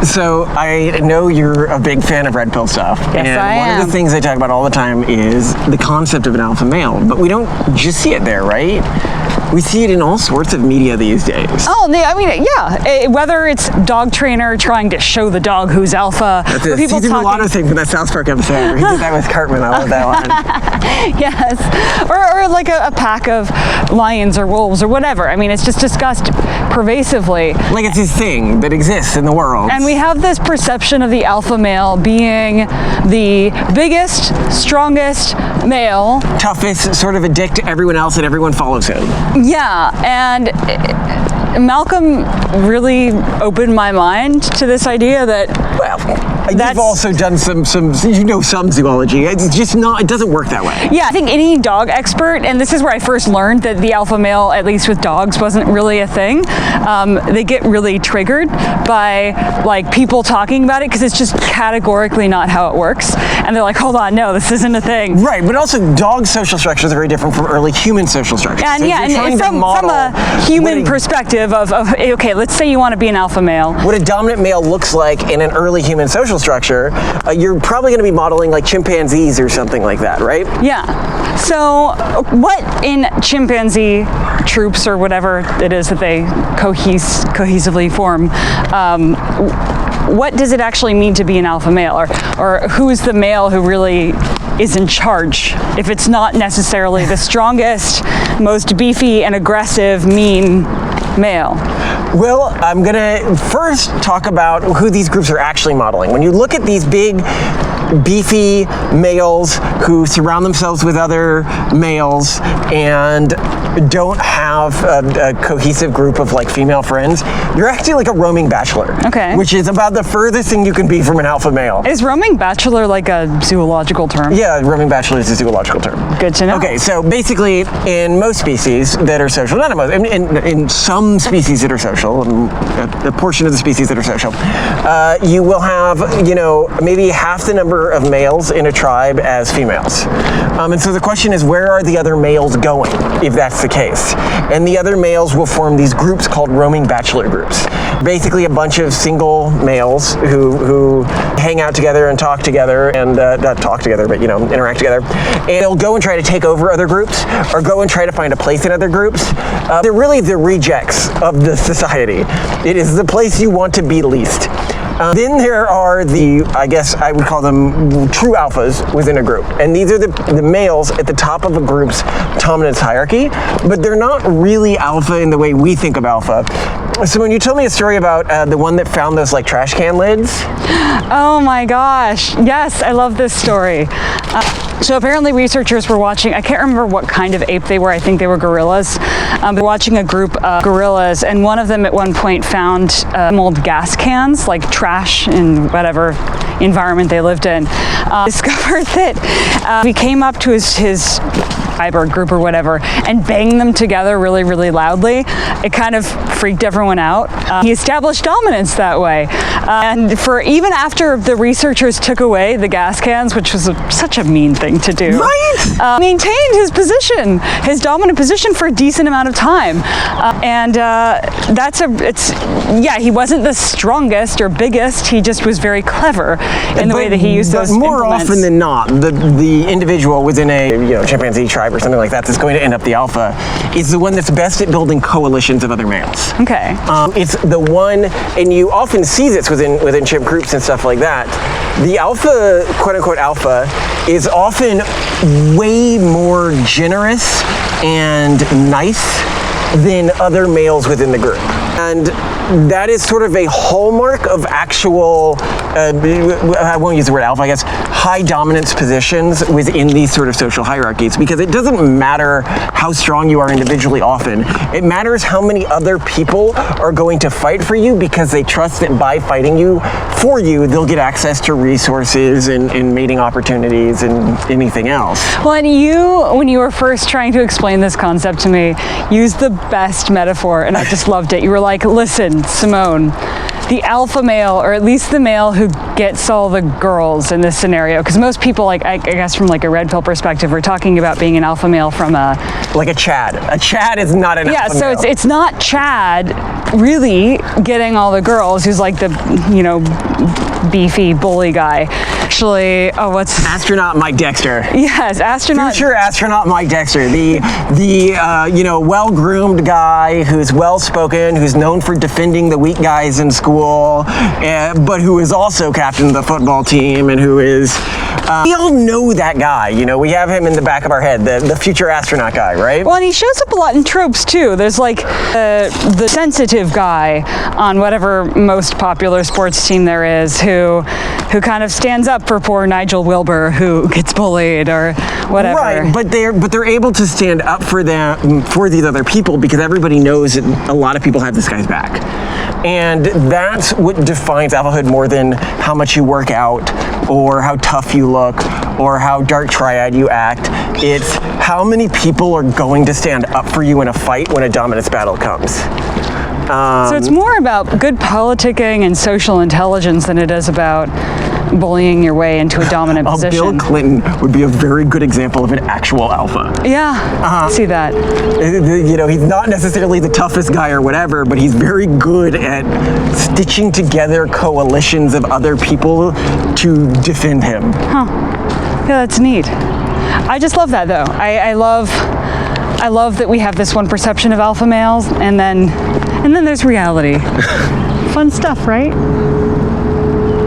So I know you're a big fan of red pill stuff. Yes, and I one am. of the things I talk about all the time is the concept of an alpha male, but we don't just see it there, right? We see it in all sorts of media these days. Oh, I mean, yeah. Whether it's dog trainer trying to show the dog who's alpha, That's or a people Caesar talking. Milano thing from that South Park episode. He did that with Cartman. I love that one. Yes, or like a pack of lions or wolves or whatever. I mean, it's just discussed pervasively. Like it's this thing that exists in the world. And we have this perception of the alpha male being the biggest, strongest male. Toughest, sort of a dick to everyone else and everyone follows him. Yeah, and Malcolm really opened my mind to this idea that You've also done some zoology. It's just not, it doesn't work that way. Yeah, I think any dog expert, and this is where I first learned that the alpha male, at least with dogs, wasn't really a thing. They get really triggered by like people talking about it because it's just categorically not how it works. And they're like, hold on, no, this isn't a thing. Right, but also dog social structures are very different from early human social structures. And so yeah, and from a human perspective of, okay, let's say you want to be an alpha male. What a dominant male looks like in an early human social structure, you're probably going to be modeling like chimpanzees or something like that, right? Yeah. So what in chimpanzee troops or whatever it is that they cohesively form, what does it actually mean to be an alpha male? Or who's the male who really is in charge if it's not necessarily the strongest, most beefy and aggressive, mean male? Well, I'm gonna first talk about who these groups are actually modeling. When you look at these big, beefy males who surround themselves with other males and don't have a cohesive group of like female friends, you're actually like a roaming bachelor. Okay. Which is about the furthest thing you can be from an alpha male. Is roaming bachelor like a zoological term? Yeah, roaming bachelor is a zoological term. Good to know. Okay, so basically in most species that are social, not in most, in some species that are social, a portion of the species that are social, you will have, maybe half the number of males in a tribe as females. And so the question is, where are the other males going, if that's the case? And the other males will form these groups called roaming bachelor groups. Basically a bunch of single males who hang out together and talk together, and not talk together, but interact together. And they'll go and try to take over other groups, or go and try to find a place in other groups. They're really the rejects of the society. It is the place you want to be least. Then there are I guess I would call them true alphas within a group. And these are the males at the top of a group's dominance hierarchy, but they're not really alpha in the way we think of alpha. So when you told me a story about the one that found those like trash can lids. Oh my gosh, yes, I love this story. So apparently researchers were watching, I can't remember what kind of ape they were, I think they were gorillas. They're watching a group of gorillas, and one of them at one point found old gas cans, like trash in whatever environment they lived in. Discovered that he came up to his Iber group or whatever and banged them together really, really loudly. It kind of freaked everyone out. He established dominance that way. And for even after the researchers took away the gas cans, which was such a mean thing to do, right? Maintained his position, his dominant position for a decent amount of time. He wasn't the strongest or biggest, he just was very clever in the way that he used those more implements. often than not, the individual within a chimpanzee tribe or something like that that's going to end up the alpha is the one that's best at building coalitions of other males. Okay. It's the one, and you often see this within chimp groups and stuff like that. The alpha, quote unquote alpha, is often way more generous and nice than other males within the group. And that is sort of a hallmark of actual, I won't use the word alpha, I guess, high dominance positions within these sort of social hierarchies, because it doesn't matter how strong you are individually often. It matters how many other people are going to fight for you because they trust that by fighting for you, they'll get access to resources and mating opportunities and anything else. Well, and you, when you were first trying to explain this concept to me, used the best metaphor, and I just loved it. You were like, listen, Simone, the alpha male, or at least the male who gets all the girls in this scenario? Because most people, like I guess from like a red pill perspective, we're talking about being an alpha male from a like a Chad. A Chad is not an alpha so male. it's not Chad really getting all the girls, who's like the beefy bully guy. Actually, what's astronaut Mike Dexter? Yes, astronaut. Future astronaut Mike Dexter, the well-groomed guy who's well-spoken, who's known for defending the weak guys in school, but who is also captain of the football team, and who is. We all know that guy. We have him in the back of our head, the future astronaut guy, right? Well, and he shows up a lot in tropes too. There's like the sensitive guy on whatever most popular sports team there is, who kind of stands up for poor Nigel Wilbur who gets bullied or whatever. Right, but they're able to stand up for these other people because everybody knows that a lot of people have this guy's back. And that's what defines alphahood more than how much you work out or how tough you look or how dark triad you act. It's how many people are going to stand up for you in a fight when a dominance battle comes. So it's more about good politicking and social intelligence than it is about bullying your way into a dominant position. Bill Clinton would be a very good example of an actual alpha. Yeah, see that. He's not necessarily the toughest guy or whatever, but he's very good at stitching together coalitions of other people to defend him. Yeah, that's neat. I just love that though. I love that we have this one perception of alpha males, and then there's reality. Fun stuff, right?